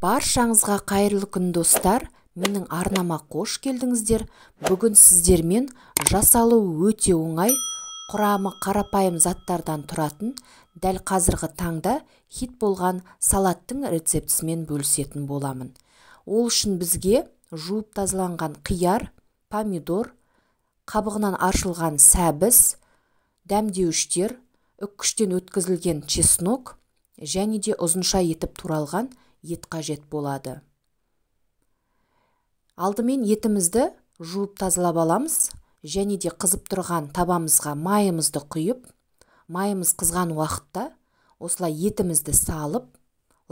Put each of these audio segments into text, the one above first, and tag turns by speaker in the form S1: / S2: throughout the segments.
S1: Баршаңызға қайырлы күн достар, менің арнама қош келдіңіздер. Бүгін сіздермен жасалу өте оңай, құрамы қарапайым заттардан тұратын, дәл қазіргі таңда хит болған салаттың рецептісімен бөлісетін боламын. Ол үшін бізге жуып тазаланған қияр, помидор, қабығынан аршылған сәбіз, дәмдеуіштер, үккіштен өткізілген чеснок және де ұзынша етіп туралған ет қажет болады. Алдымен етімізді жуып тазалап аламыз және де қызып тұрған табамызға майымызды құйып, майымыз қызған уақытта осылай етімізді салып,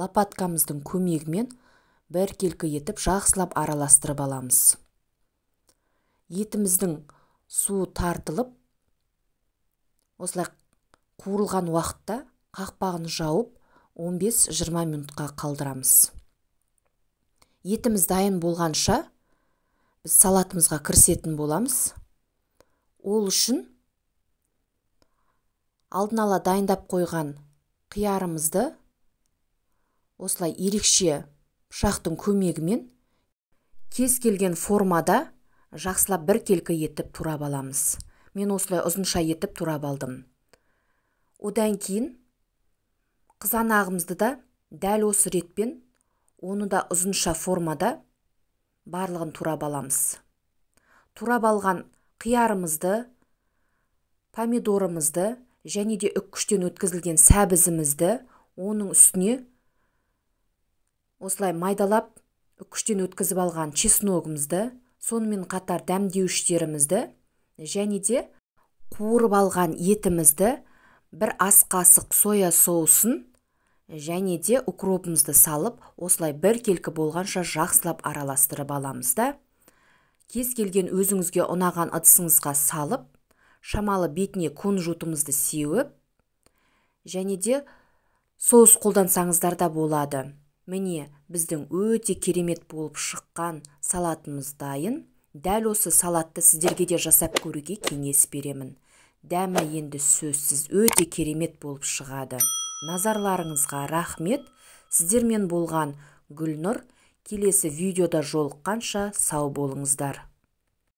S1: лопаткамыздың көмегімен біркелкі етіп жақсылап араластырып аламыз. Етіміздің суы тартылып, осылай қуырылған уақытта қақпағын жауып 15-20 минутқа қалдырамыз. Етіміз дайын болғанша біз салатымызға кірісетін боламыз. Ол үшін алдын ала дайындап қойған қиярымызды осылай ерекше пышақтың көмегімен кез келген формада жақсылап біркелкі етіп турап аламыз. Мен осылай ұзынша етіп турап алдым. Одан кейін қызанағымызды да дәл осы ретпен оны да ұзынша формада барлығын турап аламыз. Турап алған қиярымызды, помидорымызды және де үккіштен өткізілген сәбізімізді оның үстіне осылай майдалап үккіштен өткізіп алған чесногымызды, сонымен қатар дәмдеуіштерімізді және де қуырып алған етімізді, бір ас қасық соя соусын және де укропымызды салып, осылай біркелкі болғанша жақсылап араластырып аламыз да. Кез келген өзіңізге ұнаған ыдысыңызға салып, шамалы бетіне кунжутымызды сеуіп, және де соус қолдансаңыздар да болады. Міне, біздің өте керемет болып шыққан салатымыз дайын. Дәл осы салатты сіздерге де жасап көруге кеңес беремін. Дәмі енді сөзсіз өте керемет болып шығады. Назарларыңызға рахмет. Сіздермен болған Гүлнұр. Келесі видеода жолыққанша сау болыңыздар.